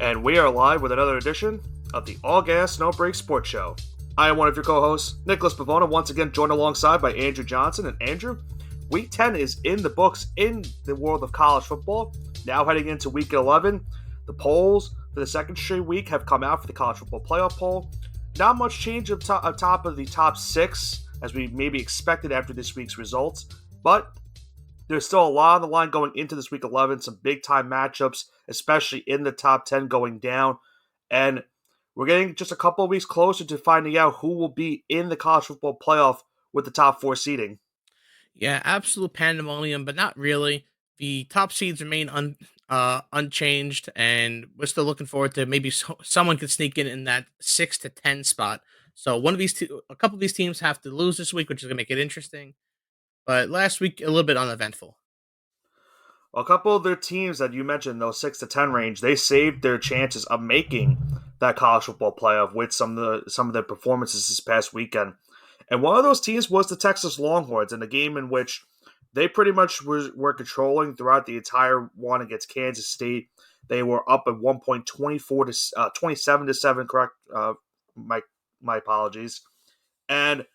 And we are live with another edition of the All Gas No Break Sports Show. I am one of your co-hosts, Nicholas Pavona, once again joined alongside by Andrew Johnson. And Andrew, Week 10 is in the books in the world of college football. Now heading into Week 11, the polls for the second straight week have come out for the college football playoff poll. Not much change up top of the top six, as we maybe expected after this week's results, but there's still a lot on the line going into this Week 11, some big-time matchups, especially in the top 10 going down, and we're getting just a couple of weeks closer to finding out who will be in the college football playoff with the top four seeding. Yeah, absolute pandemonium, but not really. The top seeds remain unchanged, and we're still looking forward to maybe someone could sneak in that 6 to 10 spot. So a couple of these teams have to lose this week, which is gonna make it interesting. But last week a little bit uneventful. A couple of their teams that you mentioned, those 6 to 10 range, they saved their chances of making that college football playoff with some of their performances this past weekend. And one of those teams was the Texas Longhorns in a game in which they pretty much were controlling throughout the entire one against Kansas State. They were up at one point 24 to 27 to 7, correct? My apologies. And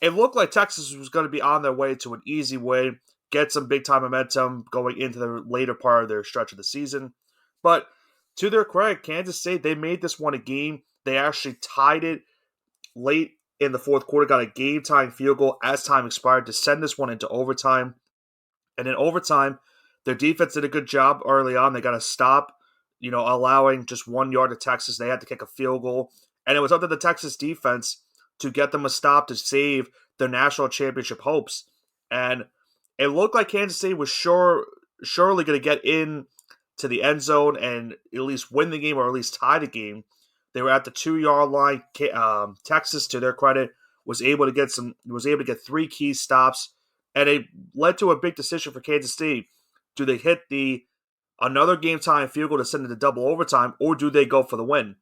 it looked like Texas was going to be on their way to an easy way, get some big time momentum going into the later part of their stretch of the season. But to their credit, Kansas State, they made this one a game. They actually tied it late in the fourth quarter, got a game tying field goal as time expired to send this one into overtime. And in overtime, their defense did a good job early on. They got to stop, allowing just 1 yard to Texas. They had to kick a field goal. And it was up to the Texas defense to get them a stop to save their national championship hopes. And it looked like Kansas State was surely going to get in to the end zone and at least win the game or at least tie the game. They were at the 2 yard line. Texas, to their credit, was able to get three key stops, and it led to a big decision for Kansas State. Do they hit another game tying field goal to send it to double overtime, or do they go for the win?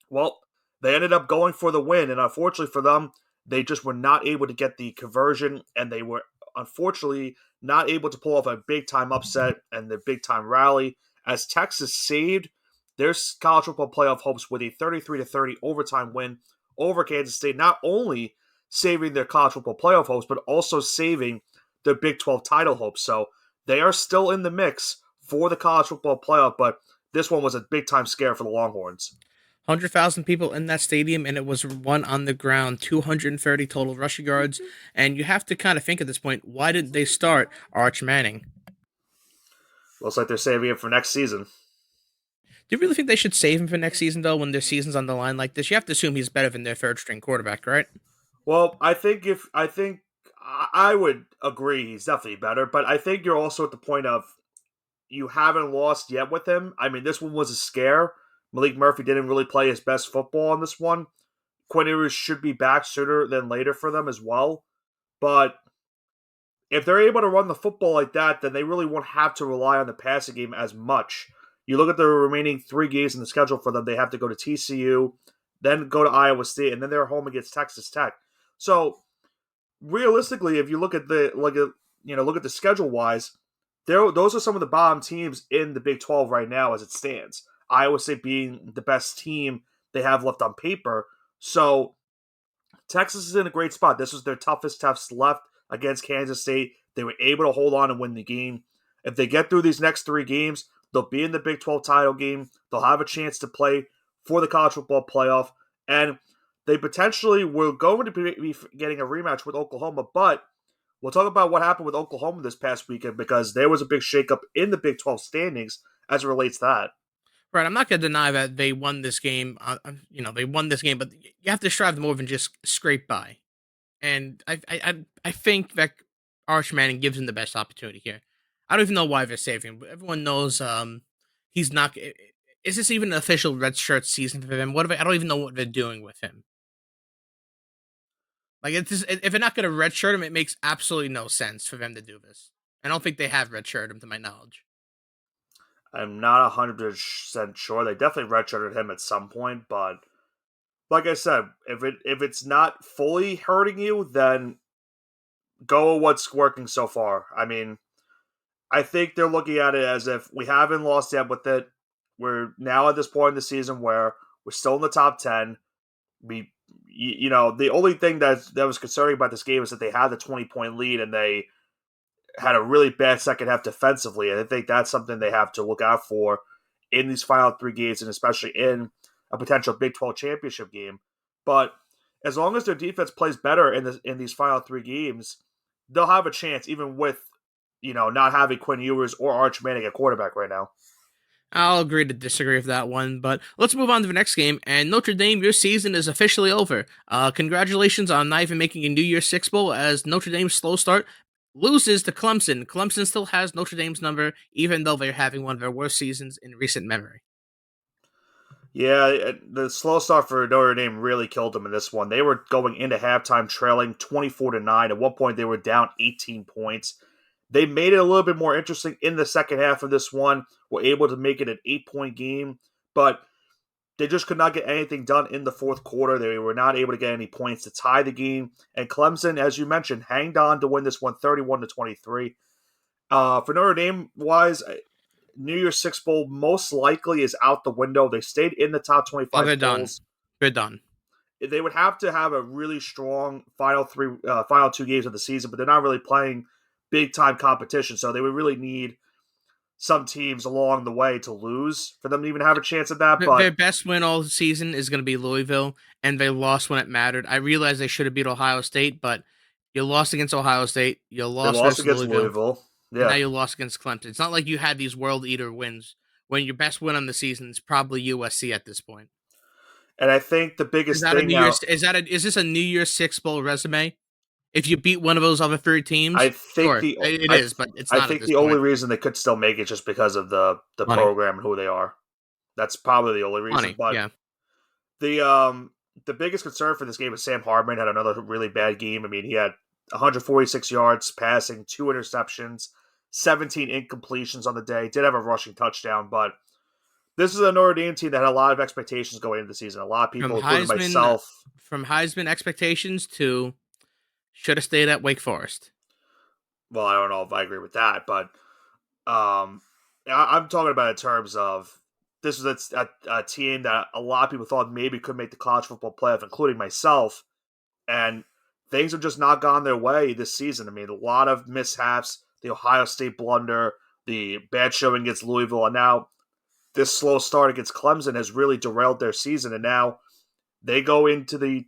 Well, they ended up going for the win, and unfortunately for them, they just were not able to get the conversion, and they were unfortunately not able to pull off a big-time upset and the big-time rally as Texas saved their college football playoff hopes with a 33-30 overtime win over Kansas State, not only saving their college football playoff hopes, but also saving their Big 12 title hopes. So they are still in the mix for the college football playoff, but this one was a big-time scare for the Longhorns. 100,000 people in that stadium, and it was one on the ground, 230 total rushing yards. And you have to kind of think at this point, why did they start Arch Manning? Looks like they're saving it for next season. Do you really think they should save him for next season, though, when their season's on the line like this? You have to assume he's better than their third string quarterback, right? Well, I would agree he's definitely better, but I think you're also at the point of you haven't lost yet with him. I mean, this one was a scare. Malik Murphy didn't really play his best football on this one. Quinn Ewers should be back sooner than later for them as well. But if they're able to run the football like that, then they really won't have to rely on the passing game as much. You look at the remaining 3 games in the schedule for them. They have to go to TCU, then go to Iowa State, and then they're home against Texas Tech. So realistically, if you look at the schedule wise, those are some of the bottom teams in the Big 12 right now as it stands. Iowa State being the best team they have left on paper. So Texas is in a great spot. This was their toughest test left against Kansas State. They were able to hold on and win the game. If they get through these next 3 games, they'll be in the Big 12 title game. They'll have a chance to play for the college football playoff. And they potentially were going to be getting a rematch with Oklahoma. But we'll talk about what happened with Oklahoma this past weekend because there was a big shakeup in the Big 12 standings as it relates to that. Right, I'm not going to deny that they won this game. They won this game, but you have to strive to more than just scrape by. And I think that Arch Manning gives him the best opportunity here. I don't even know why they're saving him. Everyone knows he's not. Is this even an official red shirt season for him? I don't even know what they're doing with him. Like, if they're not going to red shirt him, it makes absolutely no sense for them to do this. I don't think they have red shirt him, to my knowledge. I'm not 100% sure. They definitely redshirted him at some point, but like I said, if it's not fully hurting you, then go with what's working so far. I mean, I think they're looking at it as if we haven't lost yet with it. we're now at this point in the season where we're still in the top 10. We, the only thing that was concerning about this game is that they had the 20-point lead and they had a really bad second half defensively. And I think that's something they have to look out for in these final three games, and especially in a potential Big 12 championship game. But as long as their defense plays better in these final three games, they'll have a chance, even with not having Quinn Ewers or Arch Manning at quarterback right now. I'll agree to disagree with that one, but let's move on to the next game. And Notre Dame, your season is officially over. Congratulations on not even making a New Year's Six Bowl, as Notre Dame's slow start loses to Clemson. Clemson still has Notre Dame's number, even though they're having one of their worst seasons in recent memory. Yeah, the slow start for Notre Dame really killed them in this one. They were going into halftime trailing 24-9. At one point, they were down 18 points. They made it a little bit more interesting in the second half of this one. Were able to make it an 8-point game, but they just could not get anything done in the fourth quarter. They were not able to get any points to tie the game. And Clemson, as you mentioned, hanged on to win this one 31-23. For Notre Dame wise, New Year's Six Bowl most likely is out the window. They stayed in the top Well, 25 they're done. polls. They're done. They would have to have a really strong final two games of the season, but they're not really playing big time competition. So they would really need some teams along the way to lose for them to even have a chance at that. Their But best win all season is going to be Louisville, and they lost when it mattered. I realize they should have beat Ohio State, but you lost against Ohio State, you they lost lost versus against Louisville, Louisville. and now Yeah. you lost against Clemson. It's not like you had these world eater wins when your best win on the season is probably USC at this point. And I think the Is biggest that a thing New now, Year's? Is this a New Year's Six Bowl resume? If you beat one of those other three I teams, think sure, the it I is, but it's I not at think this the only point. reason they could still make it just because of the Money, program and who they are. That's probably the only reason. money, But yeah. the um the biggest concern for this game is Sam Hartman had another really bad game. I mean, he had 146 yards passing, two interceptions, 17 incompletions on the day. Did have a rushing touchdown, but this is a Notre Dame team that had a lot of expectations going into the season. A lot of From people, including Heisman, myself, from Heisman expectations to should have stayed at Wake Forest. well, I don't know if I agree with that, but I'm talking about in terms of this was a team that a lot of people thought maybe could make the college football playoff, including myself, and things have just not gone their way this season. I mean, a lot of mishaps, the Ohio State blunder, the bad showing against Louisville, and now this slow start against Clemson has really derailed their season. And now they go into the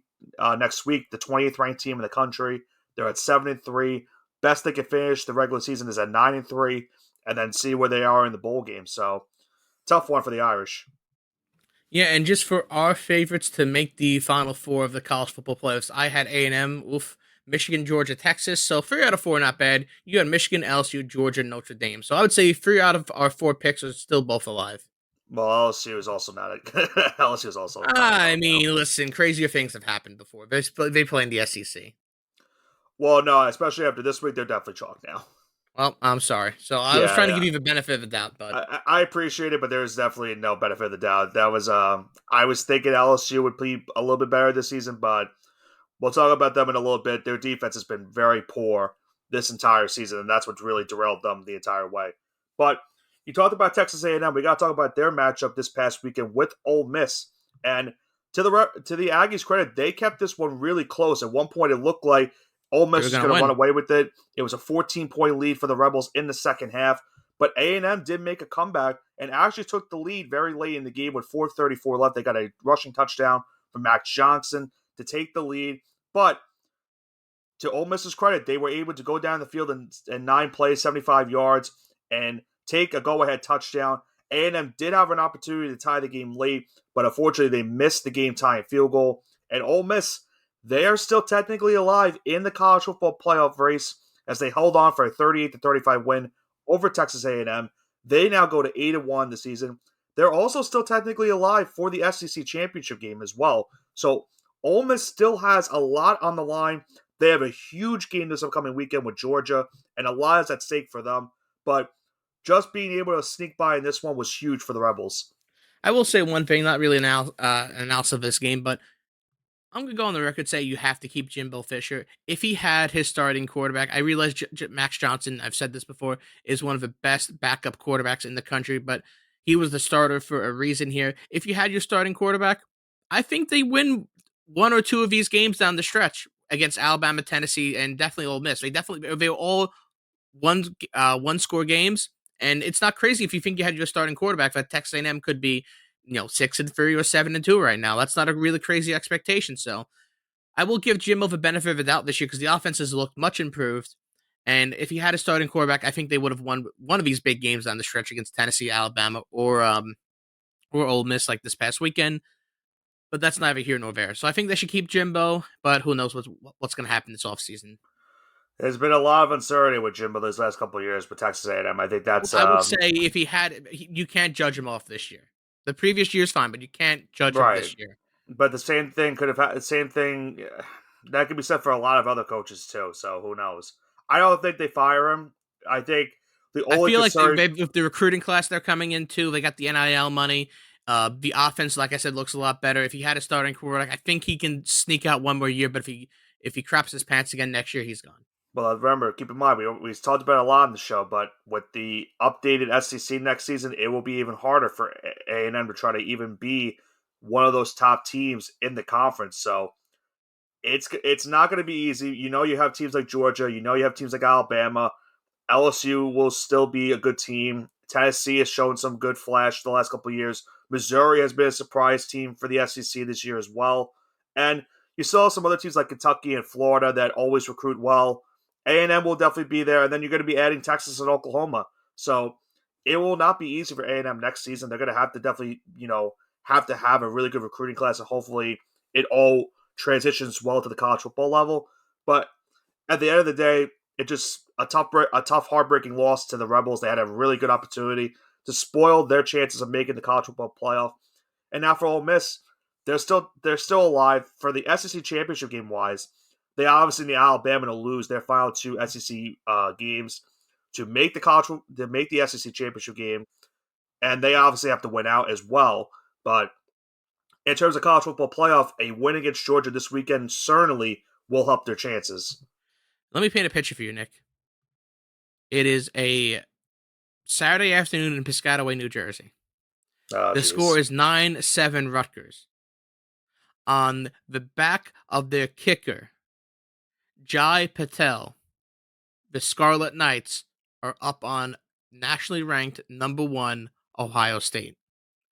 next week, the 20th ranked team in the country. They're at 7-3. Best they can finish the regular season is at 9-3, and then see where they are in the bowl game. So tough one for the Irish. Yeah, and just for our favorites to make the Final Four of the college football playoffs, I had A&M, oof, Michigan, Georgia, Texas. So 3 out of 4, not bad. You had Michigan, LSU, Georgia, Notre Dame. So I would say 3 out of our 4 picks are still both alive. Well, LSU is also not a LSU is also kind of I gone now. mean, listen, crazier things have happened before. They play in the SEC. Well, no, especially after this week, they're definitely chalked now. Well, I'm sorry. So I was Yeah, trying to give yeah. you the benefit of the doubt, but I appreciate it, but there's definitely no benefit of the doubt. That was I was thinking LSU would be a little bit better this season, but we'll talk about them in a little bit. Their defense has been very poor this entire season, and that's what really derailed them the entire way. But you talked about Texas A&M. We got to talk about their matchup this past weekend with Ole Miss. And to the Aggies' credit, they kept this one really close. At one point, it looked like Ole they Miss were was going to going to run win. away with it. It was a 14-point lead for the Rebels in the second half. But A&M did make a comeback and actually took the lead very late in the game with 4:34 left. They got a rushing touchdown from Max Johnson to take the lead. But to Ole Miss's credit, they were able to go down the field in 9 plays, 75 yards, and take a go-ahead touchdown. A&M did have an opportunity to tie the game late, but unfortunately, they missed the game-tying field goal. And Ole Miss, they are still technically alive in the college football playoff race as they held on for a 38-35 win over Texas A&M. They now go to 8-1 this season. They're also still technically alive for the SEC championship game as well. So Ole Miss still has a lot on the line. They have a huge game this upcoming weekend with Georgia, and a lot is at stake for them. But just being able to sneak by in this one was huge for the Rebels. I will say one thing, not really an analysis of this game, but I'm gonna go on the record say you have to keep Jimbo Fisher. If he had his starting quarterback, I realize Max Johnson, I've said this before, is one of the best backup quarterbacks in the country, but He was the starter for a reason here. If you had your starting quarterback, I think they win one or two of these games down the stretch against Alabama, Tennessee, and definitely Ole Miss. They were all one score games, and it's not crazy if you think you had your starting quarterback that Texas A&M could be 6-3 or 7-2 right now. That's not a really crazy expectation. So I will give Jimbo the benefit of the doubt this year because the offense has looked much improved. And if he had a starting quarterback, I think they would have won one of these big games on the stretch against Tennessee, Alabama, or Ole Miss like this past weekend. But that's neither here nor there. So I think they should keep Jimbo, but who knows what's going to happen this offseason. There's been a lot of uncertainty with Jimbo these last couple of years with Texas A&M. I think that's I would say if he had, you can't judge him off this year. The previous year's fine, but you can't judge him right. this year. But the same thing could have the same thing that could be said for a lot of other coaches too. So who knows? I don't think they fire him. I think the I only feel like concern. with the recruiting class they're coming into, they got the NIL money. The offense, like I said, looks a lot better. If he had a starting quarterback, I think he can sneak out one more year. But if he craps his pants again next year, he's gone. Well, remember, keep in mind, we talked about it a lot on the show, but with the updated SEC next season, it will be even harder for A&M to try to even be one of those top teams in the conference. So it's not going to be easy. You have teams like Georgia. You have teams like Alabama. LSU will still be a good team. Tennessee has shown some good flash the last couple of years. Missouri has been a surprise team for the SEC this year as well. And you still have some other teams like Kentucky and Florida that always recruit well. A&M will definitely be there, and then you're going to be adding Texas and Oklahoma. So it will not be easy for A&M next season. They're going to have to definitely, have to have a really good recruiting class, and hopefully it all transitions well to the college football level. But at the end of the day, it just a tough, heartbreaking loss to the Rebels. They had a really good opportunity to spoil their chances of making the college football playoff. And now for Ole Miss, they're still alive for the SEC championship game wise. They obviously need Alabama to lose their final two SEC games to make the SEC championship game, and they obviously have to win out as well. But in terms of college football playoff, a win against Georgia this weekend certainly will help their chances. Let me paint a picture for you, Nick. It is a Saturday afternoon in Piscataway, New Jersey. Oh, The jeez. score is 9-7 Rutgers. On the back of their kicker, Jai Patel, the Scarlet Knights are up on nationally ranked number 1 Ohio State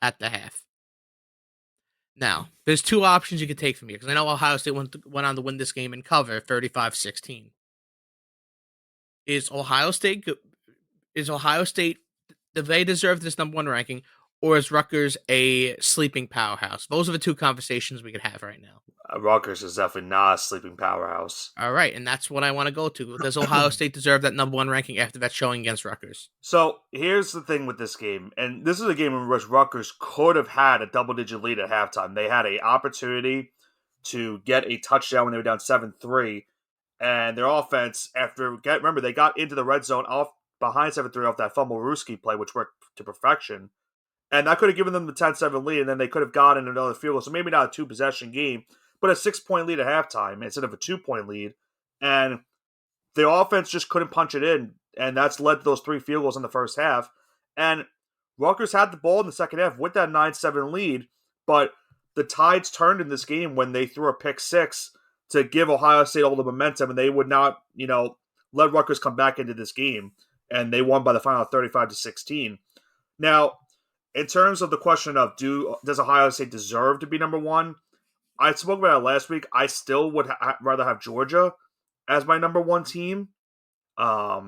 at the half. Now, there's two options you could take from here because I know Ohio State went on to win this game and cover 35-16. Is Ohio State do they deserve this number 1 ranking, or is Rutgers a sleeping powerhouse? Those are the two conversations we could have right now. Rutgers is definitely not a sleeping powerhouse. All right, and that's what I want to go to. Does Ohio State deserve that number 1 ranking after that showing against Rutgers? So here's the thing with this game, and this is a game in which Rutgers could have had a double-digit lead at halftime. They had an opportunity to get a touchdown when they were down 7-3, and their offense, remember, they got into the red zone off behind 7-3 off that fumble Ruski play, which worked to perfection. And that could have given them the 10-7 lead, and then they could have gotten another field goal. So maybe not a two-possession game, but a 6-point lead at halftime instead of a 2-point lead. And the offense just couldn't punch it in, and that's led to those 3 field goals in the first half. And Rutgers had the ball in the second half with that 9-7 lead, but the tides turned in this game when they threw a pick 6 to give Ohio State all the momentum, and they would not, let Rutgers come back into this game. And they won by the final 35-16. Now, in terms of the question of does Ohio State deserve to be number 1, I spoke about it last week. I still would rather have Georgia as my number 1 team. I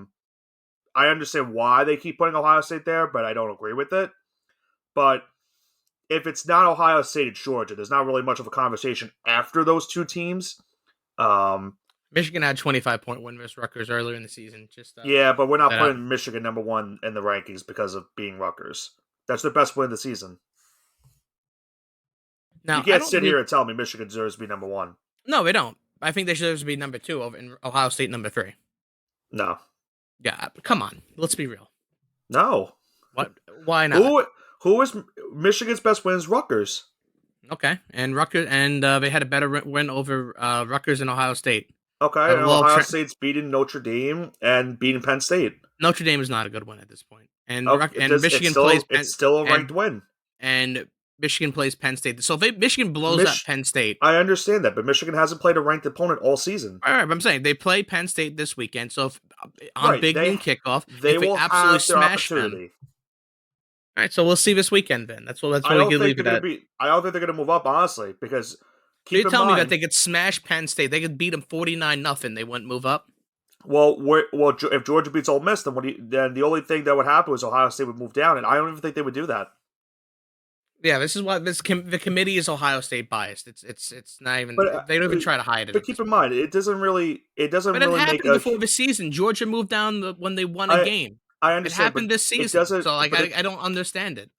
understand why they keep putting Ohio State there, but I don't agree with it. But if it's not Ohio State, it's Georgia. There's not really much of a conversation after those two teams. Michigan had 25-point win versus Rutgers earlier in the season. Yeah, but we're not putting Michigan number 1 in the rankings because of being Rutgers. That's their best win of the season. Now, you can't sit here and tell me Michigan deserves to be number 1. No, they don't. I think they deserve to be number 2 over in Ohio State number 3. No. Yeah, come on. Let's be real. No. What? Why not? Who is Michigan's best win is Rutgers. Okay, and Rutgers, and they had a better win over Rutgers and Ohio State. Okay, and Ohio State's beating Notre Dame and beating Penn State. Notre Dame is not a good win at this point, and Oh, it and does. It's Michigan plays still it's still a ranked win. and Michigan plays Penn State. So if Michigan blows up Mich- Penn State, I understand that, but Michigan hasn't played a ranked opponent all season. all right, but I'm saying they play Penn State this weekend. So if, on Right? Big Noon kickoff, They if we will absolutely have their smash them, opportunity. all right. So we'll see this weekend then. That's I what we don't could think leave they're it going to at. be. I don't think they're going to move up, honestly, because So keep you're in telling me that mind. they could smash Penn State, they could beat them 49-0, they wouldn't move up? If Georgia beats Ole Miss, then the only thing that would happen is Ohio State would move down, and I don't even think they would do that. Yeah, this is why the committee is Ohio State biased. It's not But even, they don't even try to hide it but at keep this in point. mind, it doesn't But it really make happened a. before the season. Georgia moved down when they won a I game. I It understand, but happened this it season. doesn't. So like But I don't understand it.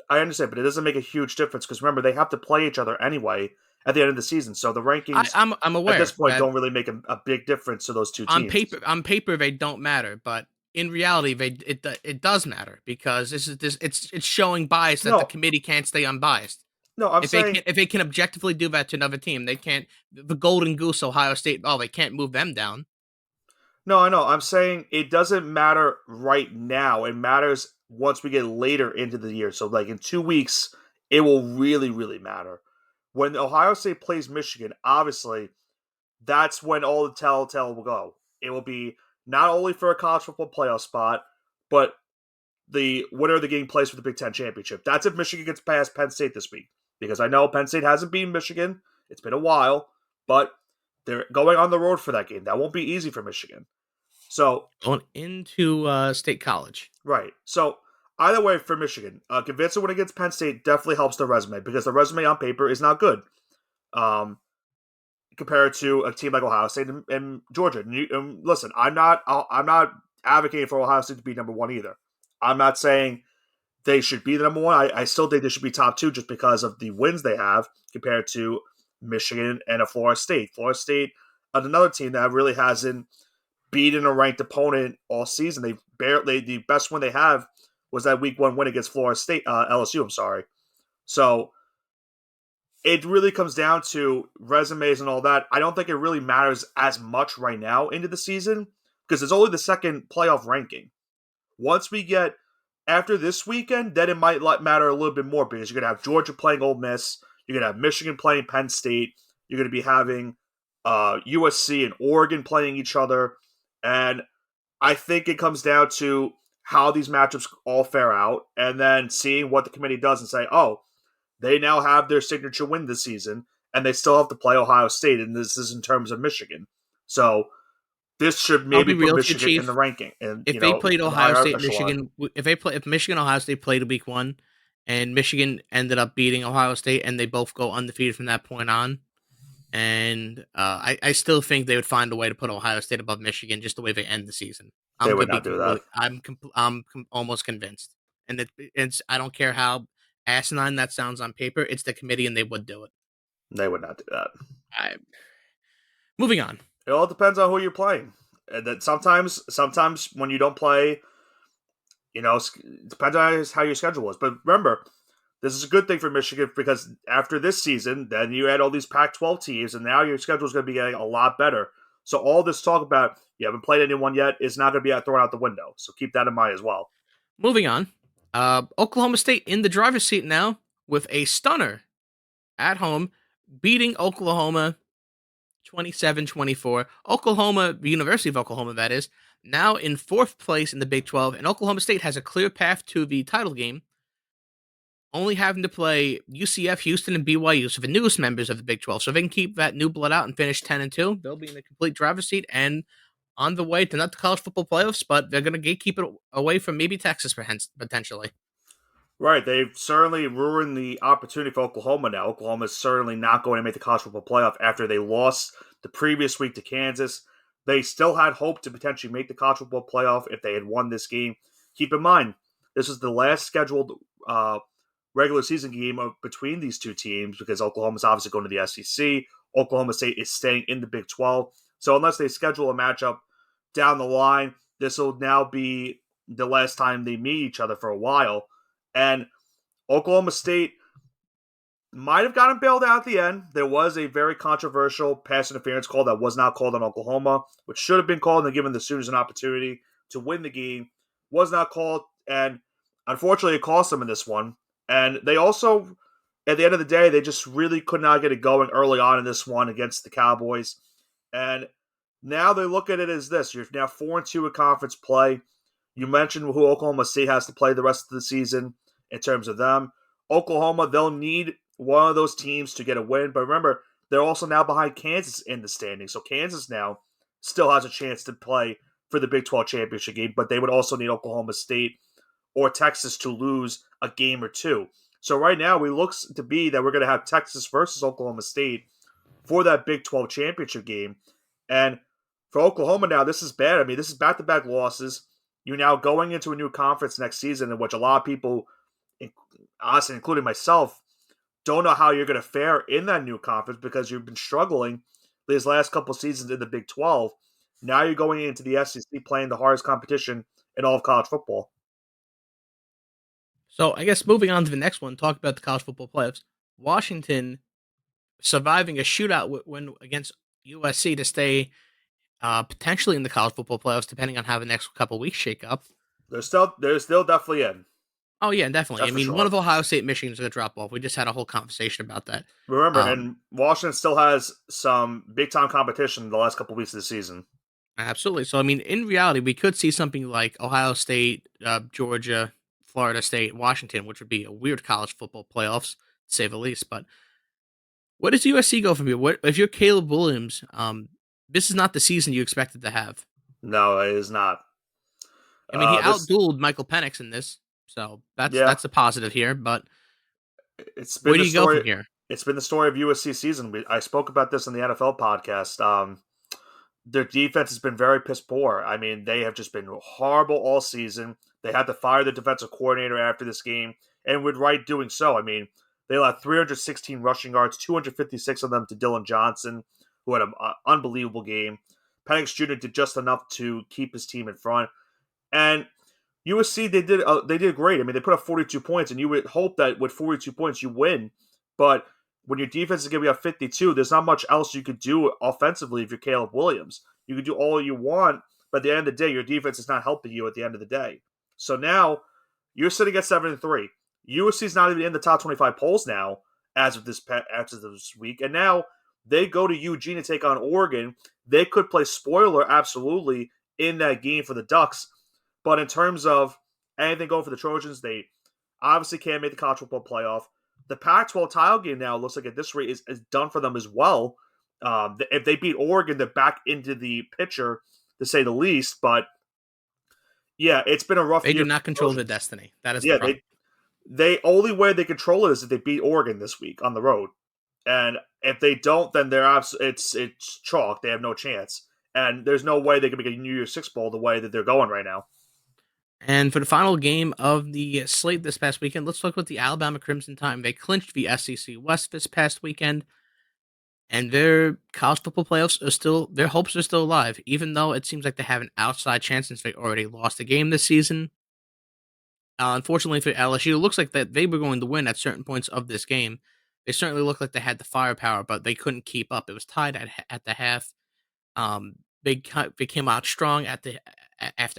I understand, but it doesn't make a huge difference because remember they have to play each other anyway at the end of the season. So the rankings I'm at this aware point that don't really make a big difference to those two teams. on paper they don't matter, but in reality it does matter because it's showing bias that the No, committee can't stay unbiased. no, I'm saying If they can objectively do that to another team, they can't. The Golden Goose, Ohio State. Oh, they can't move them down. no, I know. I'm saying it doesn't matter right now. It matters once we get later into the year. So like in 2 weeks, it will really, really matter. When Ohio State plays Michigan, obviously that's when all the telltale will go. It will be not only for a college football playoff spot, but the winner of the game plays for the Big Ten championship. That's if Michigan gets past Penn State this week, because I know Penn State hasn't beaten Michigan. It's been a while, but they're going on the road for that game. That won't be easy for Michigan. So Going into State College. right. So either way for Michigan, convincing win against Penn State definitely helps the resume because the resume on paper is not good. Um, Compared to a team like Ohio State and Georgia. Listen, I'm not advocating for Ohio State to be number one either. I'm not saying they should be the number one. I still think they should be top two just because of the wins they have compared to Michigan and a Florida State. Florida State, another team that really hasn't beaten a ranked opponent all season. The best win they have was that week one win against Florida State, LSU. I'm sorry. So it really comes down to resumes and all that. I don't think it really matters as much right now into the season because it's only the second playoff ranking. Once we get after this weekend, then it might matter a little bit more because you're going to have Georgia playing Ole Miss. You're going to have Michigan playing Penn State. You're going to be having USC and Oregon playing each other. And I think it comes down to how these matchups all fare out and then seeing what the committee does and say, oh, they now have their signature win this season, and they still have to play Ohio State, and this is in terms of Michigan. So this should I'll maybe be put real with you, Michigan in the Chief. ranking, and If they played in the Ohio higher State, echelon. Michigan, if Michigan, Ohio State played week one, and Michigan ended up beating Ohio State, and they both go undefeated from that point on, and I still think they would find a way to put Ohio State above Michigan just the way they end the season. They I'm would gonna be not do that. completely, almost convinced, and it's I don't care how asinine that sounds on paper. It's the committee, and they would do it. They would not do that. I, moving on. It all depends on who you're playing. And that sometimes when you don't play, it depends on how your schedule is. But remember, this is a good thing for Michigan because after this season, then you add all these Pac-12 teams, and now your schedule is going to be getting a lot better. So all this talk about you haven't played anyone yet is not going to be thrown out the window. So keep that in mind as well. Moving on. Oklahoma State in the driver's seat now with a stunner at home, beating Oklahoma 27-24. Oklahoma, the University of Oklahoma, that is, now in fourth place in the Big 12, and Oklahoma State has a clear path to the title game, only having to play UCF, Houston, and BYU, so the newest members of the Big 12. So if they can keep that new blood out and finish 10-2, they'll be in the complete driver's seat and on the way to not the college football playoffs, but they're going to gatekeep it away from maybe Texas potentially. Right, they've certainly ruined the opportunity for Oklahoma now. Oklahoma is certainly not going to make the college football playoff after they lost the previous week to Kansas. They still had hope to potentially make the college football playoff if they had won this game. Keep in mind, this is the last scheduled regular season game between these two teams because Oklahoma's obviously going to the SEC. Oklahoma State is staying in the Big 12. So unless they schedule a matchup down the line, this will now be the last time they meet each other for a while. And Oklahoma State might have gotten bailed out at the end. There was a very controversial pass interference call that was not called on Oklahoma, which should have been called and given the Sooners an opportunity to win the game was not called, and unfortunately, it cost them in this one. And they also, at the end of the day, they just really could not get it going early on in this one against the Cowboys. And now they look at it as this: you're now 4-2 in conference play. You mentioned who Oklahoma State has to play the rest of the season in terms of them. Oklahoma, they'll need one of those teams to get a win. But remember, they're also now behind Kansas in the standings. So Kansas now still has a chance to play for the Big 12 championship game, but they would also need Oklahoma State or Texas to lose a game or two. So right now, it looks to be that we're going to have Texas versus Oklahoma State for that Big 12 championship game. And for Oklahoma now, this is bad. I mean, this is back-to-back losses. You're now going into a new conference next season in which a lot of people, honestly, including myself, don't know how you're going to fare in that new conference because you've been struggling these last couple seasons in the Big 12. Now you're going into the SEC playing the hardest competition in all of college football. So I guess moving on to the next one, talk about the college football playoffs. Washington surviving a shootout win against USC to stay potentially in the college football playoffs, depending on how the next couple weeks shake up. They're still definitely in. Oh yeah, definitely. I That's for mean, one sure. of Ohio State, Michigan is going to drop off. We just had a whole conversation about that. Remember, Um, and Washington still has some big time competition the last couple weeks of the season. Absolutely. So I mean, in reality, we could see something like Ohio State, Georgia, Florida State, Washington, which would be a weird college football playoffs, to say the least. But what does USC go from here? What if you're Caleb Williams? This is not the season you expected to have. No, it is not. I mean, he This outdueled Michael Penix in this, so Yeah, that's a positive here. But it's been where do the you go from story. here? It's been the story of USC season. I spoke about this in the NFL podcast. Their defense has been very piss poor. I mean, they have just been horrible all season. They had to fire the defensive coordinator after this game, and with right doing so. I mean, they allowed 316 rushing yards, 256 of them to Dylan Johnson, who had an unbelievable game. Penix Jr. did just enough to keep his team in front, and USC they did great. I mean, they put up 42 points, and you would hope that with 42 points you win. But when your defense is going to be up 52, there's not much else you could do offensively if you're Caleb Williams. You can do all you want, but at the end of the day, your defense is not helping you at the end of the day. So now you're sitting at 7-3. USC's not even in the top 25 polls now as of this week, and now they go to Eugene to take on Oregon. They could play spoiler absolutely in that game for the Ducks. But in terms of anything going for the Trojans, they obviously can't make the college football playoff. The Pac-12 title game now looks like at this rate is done for them as well. If they beat Oregon, they're back into the picture, to say the least. But yeah, it's been a rough They year do for not the control their Trojans. destiny. That is the Yeah, problem. they only way they control it is if they beat Oregon this week on the road, and if they don't, then it's chalk. They have no chance, and there's no way they can make a New Year's Six bowl the way that they're going right now. And for the final game of the slate this past weekend, let's talk about the Alabama Crimson Tide. They clinched the SEC West this past weekend, and their college football playoffs are still their hopes are still alive, even though it seems like they have an outside chance since they already lost a game this season. Unfortunately for LSU, it looks like that they were going to win at certain points of this game. They certainly looked like they had the firepower, but they couldn't keep up. It was tied at the half. They came out strong after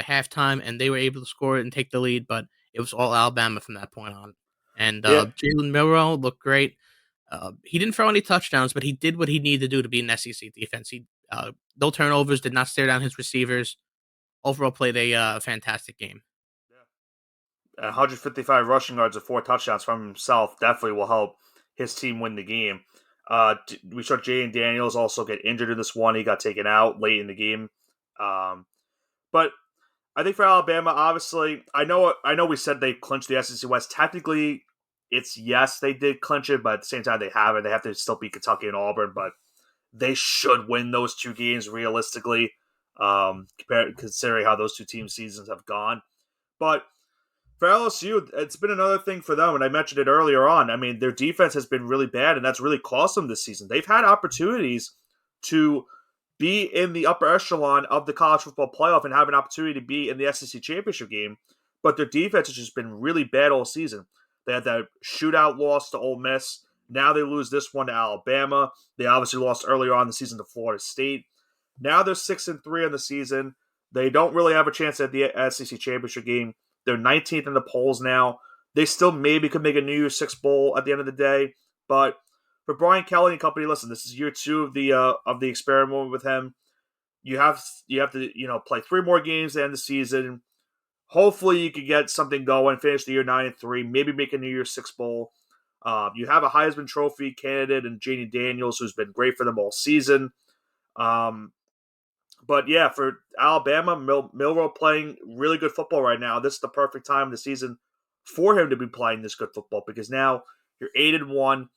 halftime, and they were able to score it and take the lead. But it was all Alabama from that point on. And Yeah, Jalen Milroe looked great. He didn't throw any touchdowns, but he did what he needed to do to be an SEC defense. He no turnovers, did not stare down his receivers. Overall, played a fantastic game. 155 rushing yards and 4 touchdowns from himself definitely will help his team win the game. We saw Jaden Daniels also get injured in this one. He got taken out late in the game. But I think for Alabama, obviously, I know we said they clinched the SEC West. Technically, it's yes, they did clinch it, but at the same time, they haven't. They have to still beat Kentucky and Auburn, but they should win those two games realistically, considering how those two team seasons have gone. But for LSU, it's been another thing for them, and I mentioned it earlier on. I mean, their defense has been really bad, and that's really cost them this season. They've had opportunities to be in the upper echelon of the college football playoff and have an opportunity to be in the SEC championship game, but their defense has just been really bad all season. They had that shootout loss to Ole Miss. Now they lose this one to Alabama. They obviously lost earlier on in the season to Florida State. Now they're 6-3 on the season. They don't really have a chance at the SEC championship game. They're 19th in the polls now. They still maybe could make a New Year's Six bowl at the end of the day, but for Brian Kelly and company, listen, this is year two of the experiment with him. You have to play three more games at the end of the season. Hopefully, you can get something going, finish the year 9-3, maybe make a New Year's Six bowl. You have a Heisman Trophy candidate in Janie Daniels, who's been great for them all season. Um, but yeah, for Alabama, Milroe playing really good football right now. This is the perfect time of the season for him to be playing this good football because now you're 8-1.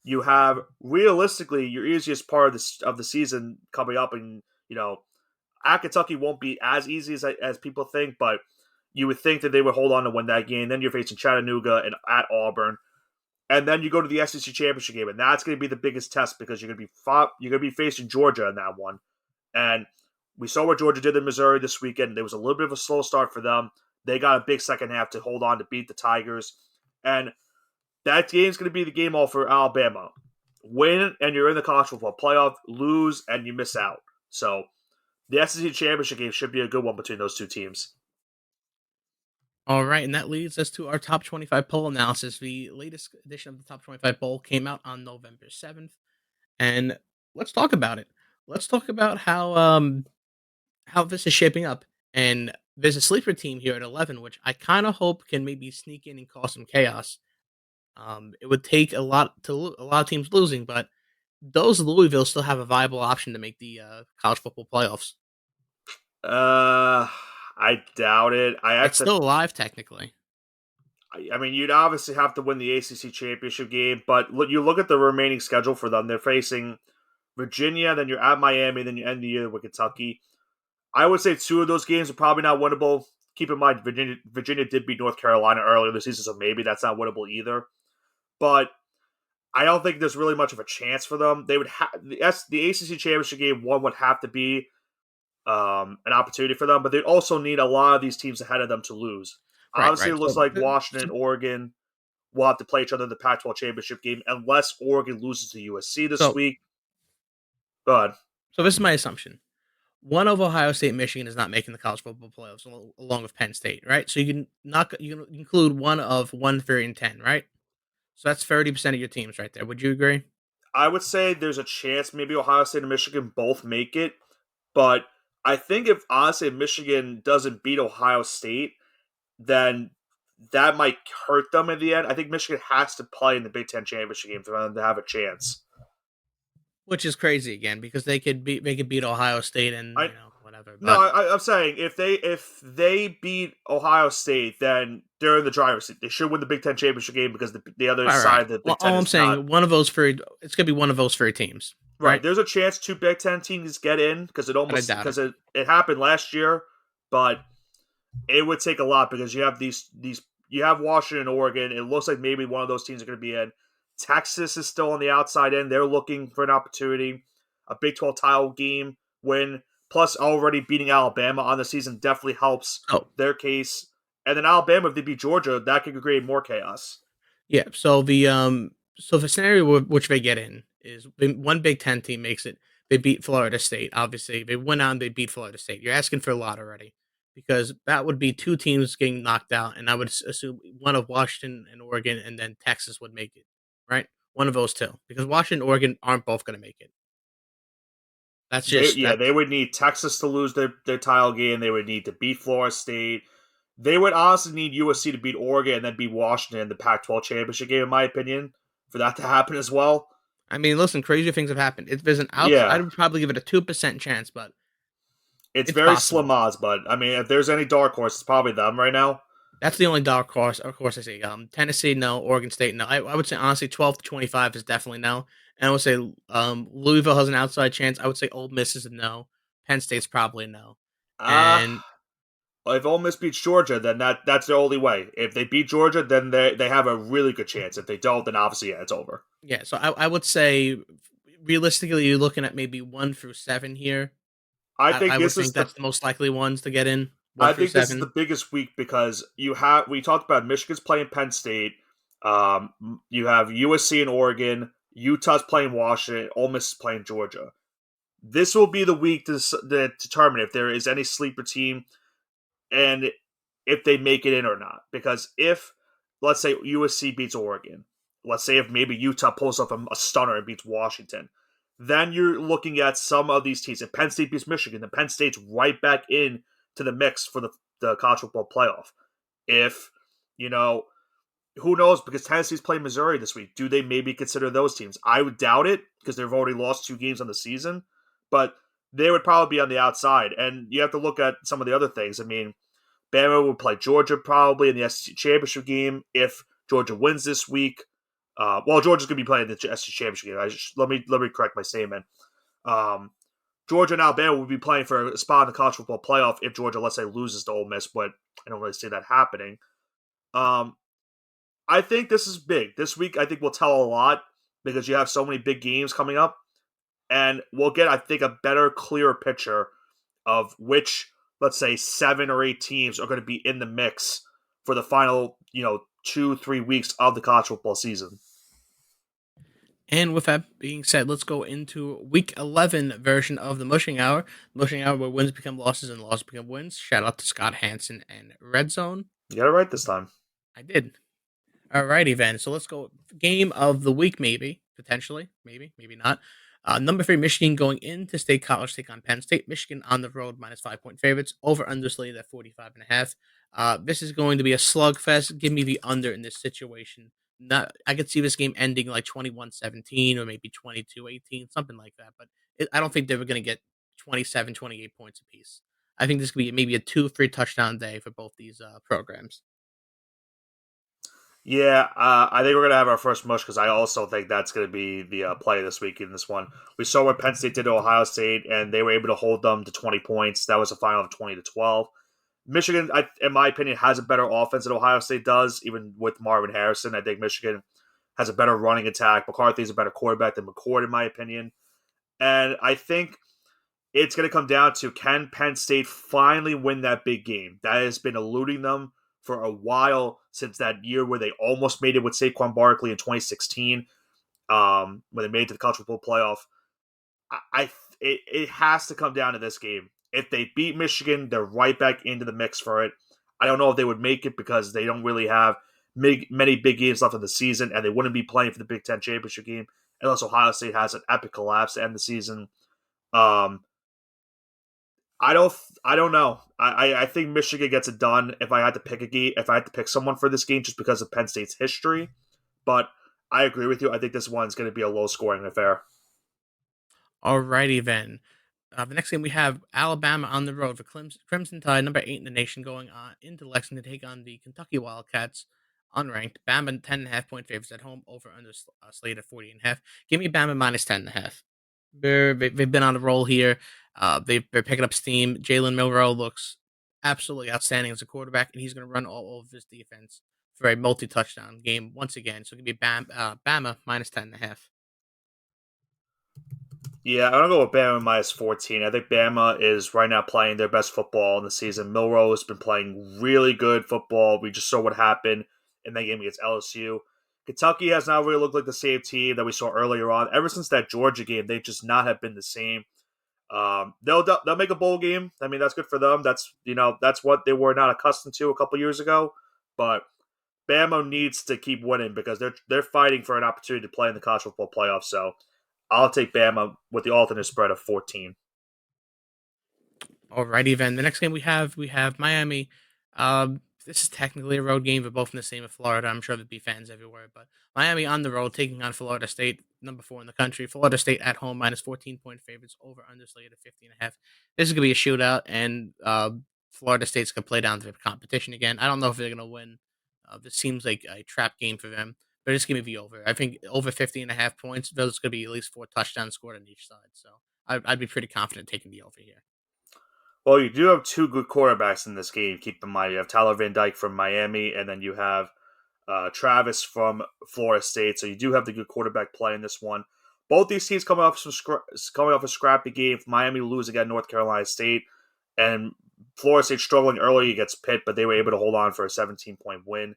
You have realistically your easiest part of the season coming up, and at Kentucky won't be as easy as people think, but you would think that they would hold on to win that game. Then you're facing Chattanooga and at Auburn, and then you go to the SEC championship game, and that's going to be the biggest test because you're going to be facing Georgia in that one. And we saw what Georgia did in Missouri this weekend. There was a little bit of a slow start for them. They got a big second half to hold on to beat the Tigers, and that game's going to be the game all for Alabama. Win and you're in the college football playoff. Lose and you miss out. So the SEC championship game should be a good one between those two teams. All right, and that leads us to our top 25 poll analysis. The latest edition of the top 25 poll came out on November 7th, and let's talk about it. Let's talk about how this is shaping up. And there's a sleeper team here at 11, which I kind of hope can maybe sneak in and cause some chaos. It would take a lot of teams losing, but those Louisville still have a viable option to make the college football playoffs. I doubt it. It's still alive technically. I mean, you'd obviously have to win the ACC championship game, but you look at the remaining schedule for them. They're facing Virginia, then you're at Miami, then you end the year with Kentucky. I would say two of those games are probably not winnable. Keep in mind, Virginia did beat North Carolina earlier this season, so maybe that's not winnable either. But I don't think there's really much of a chance for them. They would the ACC championship game one would have to be an opportunity for them, but they'd also need a lot of these teams ahead of them to lose. Right, Obviously, right. it looks like Washington and Oregon will have to play each other in the Pac-12 championship game unless Oregon loses to USC this so week. Go ahead. so this is my assumption. One of Ohio State, Michigan is not making the college football playoffs along with Penn State, right? So you can include one of 1, 3, and 10, right? So that's 30% of your teams right there. Would you agree? I would say there's a chance maybe Ohio State and Michigan both make it, but I think if honestly Michigan doesn't beat Ohio State, then that might hurt them in the end. I think Michigan has to play in the Big Ten championship game for them to have a chance. Which is crazy again because they could beat Ohio State and I whatever. no, But I'm saying if they beat Ohio State, then they're in the driver's seat. They should win the Big Ten championship game because the other all side right, of the well, Big Ten all I'm is not saying, one of those for it's gonna be one of those three teams, right. right? There's a chance two Big Ten teams get in because But I doubt it. it happened last year, but it would take a lot because you have these you have Washington and Oregon. It looks like maybe one of those teams are going to be in. Texas is still on the outside end. They're looking for an opportunity. A Big 12 title game win, plus already beating Alabama on the season definitely helps Oh, their case. And then Alabama, if they beat Georgia, that could create more chaos. yeah. So the scenario which they get in is one Big Ten team makes it. They beat Florida State. Obviously, they went on. They beat Florida State. You're asking for a lot already, because that would be two teams getting knocked out, and I would assume one of Washington and Oregon, and then Texas would make it, right? One of those two, because Washington and Oregon aren't both going to make it. That's just that. They would need Texas to lose their title game. They would need to beat Florida State. They would honestly need USC to beat Oregon and then beat Washington in the Pac-12 championship game, in my opinion, for that to happen as well. I mean, listen, crazier things have happened. If there's an outs, Yeah, I would probably give it a 2% chance, but it's it's very slim possible. odds, but I mean, if there's any dark horse, it's probably them right now. That's the only dark horse. Of course, I see. Tennessee, no. Oregon State, no. I would say honestly, 12 to 25 is definitely no. And I would say Louisville has an outside chance. I would say Ole Miss is a no. Penn State's probably a no. Uh, And if Ole Miss beats Georgia, then that's the only way. If they beat Georgia, then they have a really good chance. If they don't, then obviously yeah, it's over. yeah, so I would say realistically, you're looking at maybe 1 through 7 here. I I, think I would this is think the that's the most likely ones to get in. One I through think this is the seven. biggest week because we talked about Michigan's playing Penn State. You have USC and Oregon. Utah's playing Washington. Ole Miss is playing Georgia. This will be the week to determine if there is any sleeper team and if they make it in or not. Because if, let's say, USC beats Oregon, let's say if maybe Utah pulls off a stunner and beats Washington, then you're looking at some of these teams. If Penn State beats Michigan, then Penn State's right back in to the mix for the college football playoff. If, you know, who knows? Because Tennessee's playing Missouri this week. Do they maybe consider those teams? I would doubt it because they've already lost 2 games on the season, but they would probably be on the outside. And you have to look at some of the other things. I mean, Bama would play Georgia probably in the SEC championship game if Georgia wins this week. Well, Georgia's going to be playing the SEC championship game. Let me correct my statement. Um, Georgia and Alabama would be playing for a spot in the college football playoff if Georgia, let's say, loses to Ole Miss, but I don't really see that happening. Um, I think this is big. This week, I think will tell a lot because you have so many big games coming up, and we'll get, I think, a better, clearer picture of which, let's say, 7 or 8 teams are going to be in the mix for the final, 2-3 weeks of the college football season. And with that being said, let's go into Week 11 version of the Mushing Hour. Mushing Hour, where wins become losses and losses become wins. Shout out to Scott Hansen and Red Zone. You got it right this time. I did. Alrighty then. So let's go game of the week, maybe potentially, maybe not. Number 3, Michigan going into State College, take on Penn State. Michigan on the road, -5 point favorites. Over under slated at 45.5. This is going to be a slugfest. Give me the under in this situation. Not, I could see this game ending like 21-17 or maybe 22-18, something like that. But I don't think they were going to get 27, 28 points apiece. I think this could be maybe a 2-3 touchdown day for both these programs. Yeah, I think we're gonna have our first mush because I also think that's gonna be the play this week in this one. We saw what Penn State did to Ohio State, and they were able to hold them to 20 points. That was a final of 20-12. Michigan, in my opinion, has a better offense than Ohio State does, even with Marvin Harrison. I think Michigan has a better running attack. McCarthy's a better quarterback than McCord, in my opinion. And I think it's going to come down to, can Penn State finally win that big game? That has been eluding them for a while since that year where they almost made it with Saquon Barkley in 2016, when they made it to the college football playoff. It has to come down to this game. If they beat Michigan, they're right back into the mix for it. I don't know if they would make it because they don't really have many big games left in the season, and they wouldn't be playing for the Big Ten championship game unless Ohio State has an epic collapse to end the season. Um, I don't. I don't know. I think Michigan gets it done if I had to pick a game. If I had to pick someone for this game, just because of Penn State's history. But I agree with you. I think this one's going to be a low scoring affair. Alrighty then. The next game we have Alabama on the road for Crimson Tide, number 8 in the nation, going on into Lexington to take on the Kentucky Wildcats, unranked. Bama 10.5 point favorites at home, over under slate at 40.5. Give me Bama -10.5. They've been on a roll here. They're picking up steam. Jalen Milrow looks absolutely outstanding as a quarterback, and he's going to run all over his defense for a multi-touchdown game once again. So give me Bama -10.5. Yeah, I'm gonna go with Bama -14. I think Bama is right now playing their best football in the season. Milrow has been playing really good football. We just saw what happened in that game against LSU. Kentucky has not really looked like the same team that we saw earlier on. Ever since that Georgia game, they just not have been the same. They'll make a bowl game. I mean, that's good for them. That's what they were not accustomed to a couple years ago. But Bama needs to keep winning because they're fighting for an opportunity to play in the college football playoffs. So I'll take Bama with the alternate spread of 14. Alrighty then. The next game we have Miami. This is technically a road game, but both in the same of Florida. I'm sure there'd be fans everywhere. But Miami on the road taking on Florida State, number 4 in the country. Florida State at home -14 point favorites, over under slated at 50.5. This is gonna be a shootout, and Florida State's gonna play down to the competition again. I don't know if they're gonna win. This seems like a trap game for them. But just give me the over. I think over 50.5 points. There's gonna be at least 4 touchdowns scored on each side. So I'd be pretty confident taking the over here. Well, you do have two good quarterbacks in this game. Keep in mind, you have Tyler Van Dyke from Miami, and then you have Travis from Florida State. So you do have the good quarterback play in this one. Both these teams coming off a scrappy game. Miami losing at North Carolina State, and Florida State struggling early against Pitt, but they were able to hold on for a 17-point win.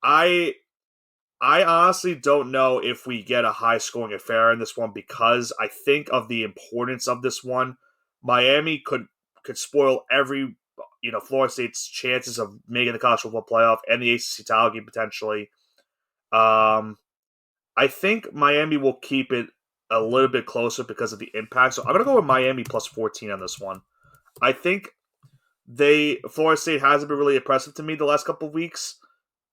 I I honestly don't know if we get a high scoring affair in this one because I think of the importance of this one. Miami could spoil every Florida State's chances of making the college football playoff and the ACC title game potentially. Um, I think Miami will keep it a little bit closer because of the impact. So I'm gonna go with Miami plus 14 on this one. I think they Florida State hasn't been really impressive to me the last couple of weeks.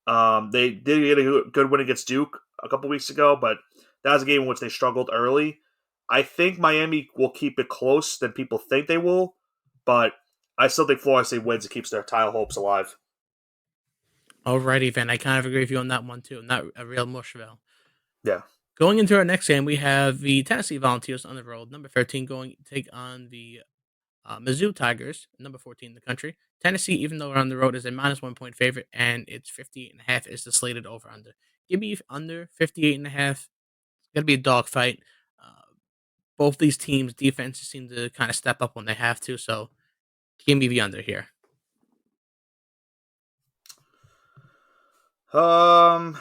They did get a good win against Duke a couple weeks ago, but that was a game in which they struggled early. I think Miami will keep it close than people think they will, but I still think Florida State wins and keeps their title hopes alive. Alrighty, then I kind of agree with you on that one too. Not a real Mushville. Yeah. Going into our next game, we have the Tennessee Volunteers on the road, number 13, going to take on the Mizzou Tigers, number 14 in the country. Tennessee, even though we're on the road, is a -1 point favorite, and it's 58.5 is the slated over under. Give me under 58.5. It's gonna be a dogfight. Both these teams' defenses seem to kind of step up when they have to, so give me the under here. Um,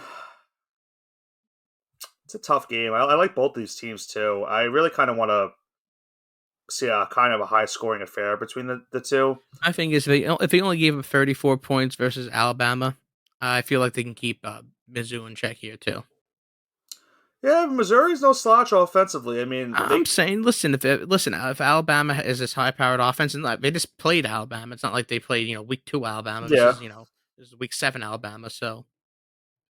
it's a tough game. I like both these teams too. I really kind of want to see a kind of a high scoring affair between the two. I think is if they only gave up 34 points versus Alabama, I feel like they can keep Mizzou in check here too. Yeah, Missouri's no slouch offensively. I mean, I'm saying, if Alabama is this high-powered offense, and like, they just played Alabama, it's not like they played week 2 Alabama. yeah, This is week 7 Alabama, so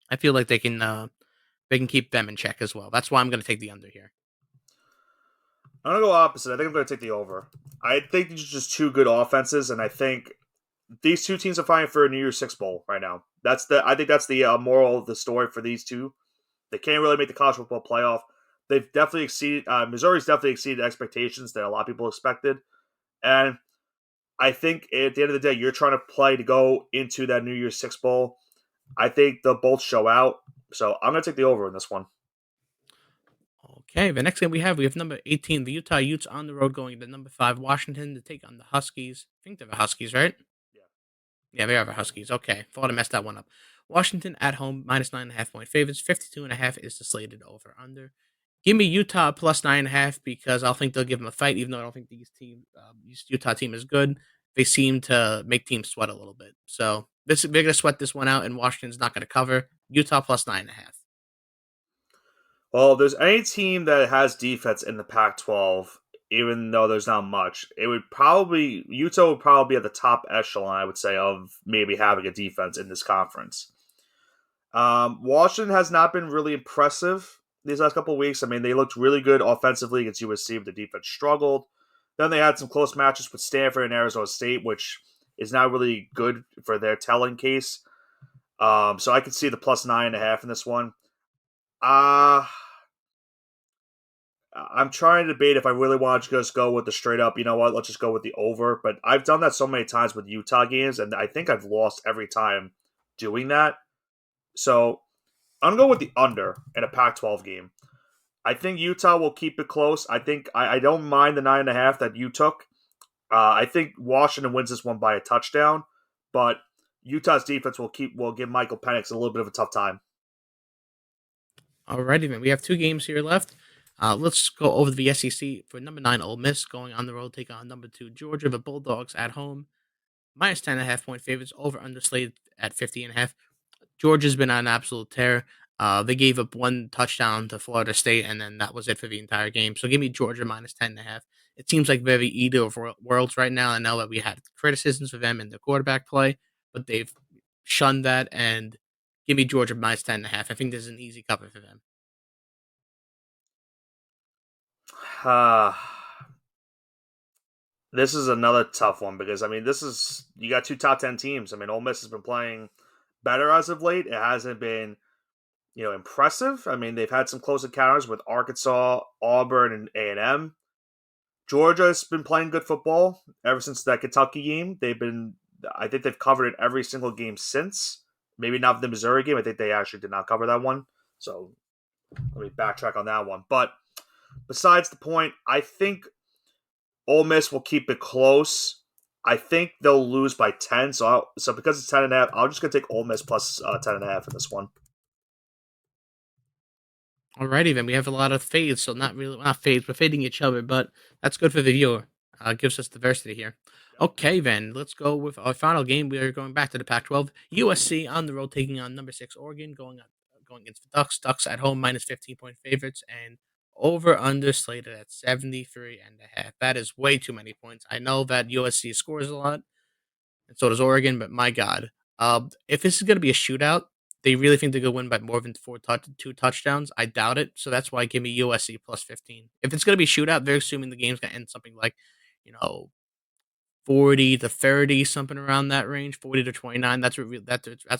I feel like they can keep them in check as well. That's why I'm going to take the under here. I'm gonna go opposite. I think I'm gonna take the over. I think these are just two good offenses, and I think these two teams are fighting for a New Year's Six bowl right now. I think that's the moral of the story for these two. They can't really make the college football playoff. They've definitely exceeded. Missouri's definitely exceeded expectations that a lot of people expected, and I think at the end of the day, you're trying to play to go into that New Year's Six bowl. I think they'll both show out. So I'm gonna take the over in this one. Okay, the next game we have number 18, the Utah Utes on the road going to number 5 Washington to take on the Huskies. I think they're the Huskies, right? Yeah. Yeah, they are the Huskies. Okay, thought I messed that one up. Washington at home, -9.5 point favorites. 52.5 is the slated over under. Give me Utah plus 9.5 because I think they'll give them a fight, even though I don't think this Utah team is good. They seem to make teams sweat a little bit. So they're going to sweat this one out, and Washington's not going to cover. Utah plus 9.5. Well, if there's any team that has defense in the Pac-12, even though there's not much, it would probably Utah would probably be at the top echelon, I would say, of maybe having a defense in this conference. Washington has not been really impressive these last couple of weeks. I mean, they looked really good offensively against USC, but the defense struggled. Then they had some close matches with Stanford and Arizona State, which is not really good for their telling case. So I could see the plus 9.5 in this one. Uh I'm trying to debate if I really want to just go with the straight up, you know what, let's just go with the over. But I've done that so many times with Utah games, and I think I've lost every time doing that. So I'm going to go with the under in a Pac 12 game. I think Utah will keep it close. I think I don't mind the 9.5 that you took. I think Washington wins this one by a touchdown, but Utah's defense will give Michael Penix a little bit of a tough time. Alrighty, then. We have 2 games here left. Let's go over the SEC for number 9, Ole Miss, going on the road, take on number 2, Georgia, the Bulldogs at home. -10.5 point favorites, over underslated at 50.5. Georgia's been on an absolute tear. They gave up 1 touchdown to Florida State, and then that was it for the entire game. So give me Georgia -10.5. It seems like very either of worlds right now. I know that we had criticisms of them in the quarterback play, but they've shunned that, and give me Georgia -10.5. I think this is an easy cover for them. Uh, this is another tough one because I mean, this is you got two top 10 teams. I mean, Ole Miss has been playing better as of late. It hasn't been impressive. I mean, they've had some close encounters with Arkansas, Auburn, and A&M. Georgia's been playing good football ever since that Kentucky game. I think they've covered it every single game since. Maybe not the Missouri game. I think they actually did not cover that one. So let me backtrack on that one. But besides the point, I think Ole Miss will keep it close. I think they'll lose by 10. So because it's 10.5, I'm just going to take Ole Miss plus 10.5 in this one. Alrighty, then we have a lot of fades, so not fades, we're fading each other, but that's good for the viewer. Gives us diversity here. Okay, then let's go with our final game. We are going back to the Pac-12. USC on the road taking on number 6 Oregon, going against the Ducks. Ducks at home minus 15-point favorites and over under slated at 73.5. That is way too many points. I know that USC scores a lot, and so does Oregon. But my God, if this is going to be a shootout, they really think they're going to win by more than two touchdowns. I doubt it. So that's why give me USC plus 15. If it's going to be a shootout, they're assuming the game's going to end something like, you know, 40-30, something around that range, 40-29. That's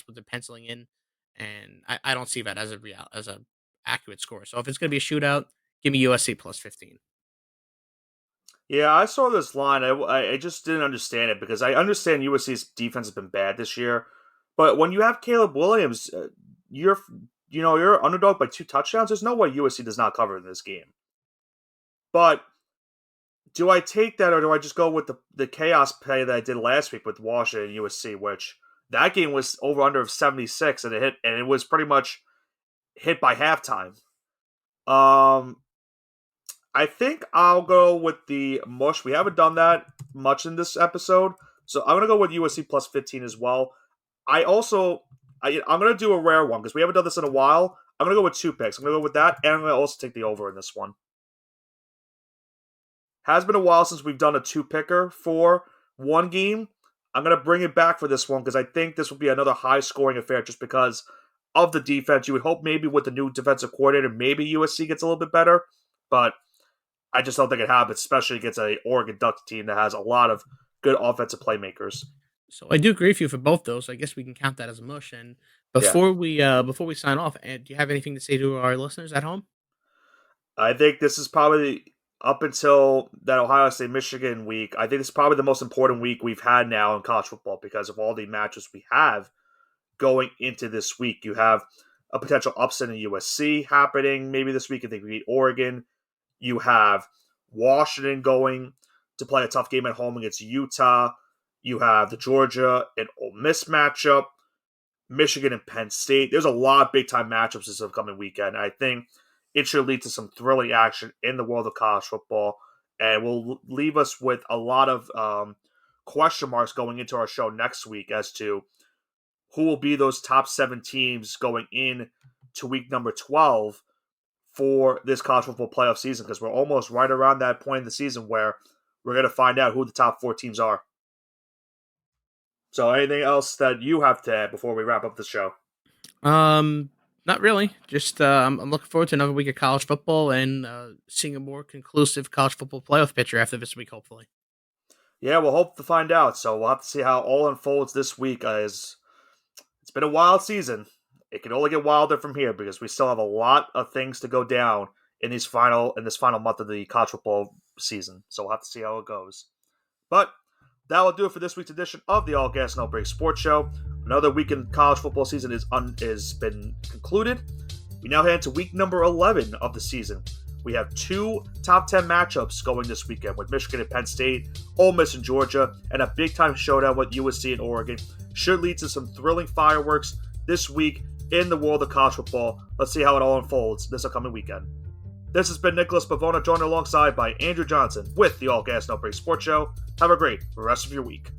what they're penciling in, and I don't see that as a accurate score. So if it's going to be a shootout, give me USC plus 15. Yeah, I saw this line. I just didn't understand it because I understand USC's defense has been bad this year, but when you have Caleb Williams, you're you're underdog by 2 touchdowns. There's no way USC does not cover in this game. But do I take that or do I just go with the chaos play that I did last week with Washington and USC, which that game was over under of 76 and it was pretty much hit by halftime. Um I think I'll go with the mush. We haven't done that much in this episode, so I'm gonna go with USC plus 15 as well. I'm gonna do a rare one because we haven't done this in a while. I'm gonna go with 2 picks. I'm gonna go with that, and I'm gonna also take the over in this one. Has been a while since we've done a 2 picker for one game. I'm gonna bring it back for this one because I think this will be another high scoring affair just because of the defense. You would hope maybe with the new defensive coordinator, maybe USC gets a little bit better, but I just don't think it happens, especially against a Oregon Ducks team that has a lot of good offensive playmakers. So I do agree with you for both those. I guess we can count that as a mush. And Yeah, before we sign off, do you have anything to say to our listeners at home? I think this is probably up until that Ohio State Michigan week. I think it's probably the most important week we've had now in college football because of all the matches we have going into this week. You have a potential upset in USC happening maybe this week. I think we beat Oregon. You have Washington going to play a tough game at home against Utah. You have the Georgia and Ole Miss matchup, Michigan and Penn State. There's a lot of big time matchups this upcoming weekend. I think it should lead to some thrilling action in the world of college football and will leave us with a lot of question marks going into our show next week as to who will be those top 7 teams going in to week number 12 for this college football playoff season because we're almost right around that point in the season where we're going to find out who the top 4 teams are. So, anything else that you have to add before we wrap up the show? Um, Not really. Just I'm looking forward to another week of college football and seeing a more conclusive college football playoff picture after this week, hopefully. Yeah, we'll hope to find out. So, we'll have to see how it all unfolds this week. As it's been a wild season. It can only get wilder from here because we still have a lot of things to go down in this final month of the college football season. So we'll have to see how it goes. But that will do it for this week's edition of the All Gas No Break Sports Show. Another week in college football season is been concluded. We now head to week number 11 of the season. We have 2 top 10 matchups going this weekend with Michigan and Penn State, Ole Miss and Georgia, and a big-time showdown with USC and Oregon. Should lead to some thrilling fireworks this week in the world of college football. Let's see how it all unfolds this upcoming weekend. This has been Nicholas Pavona, joined alongside by Andrew Johnson with the All Gas No Break Sports Show. Have a great rest of your week.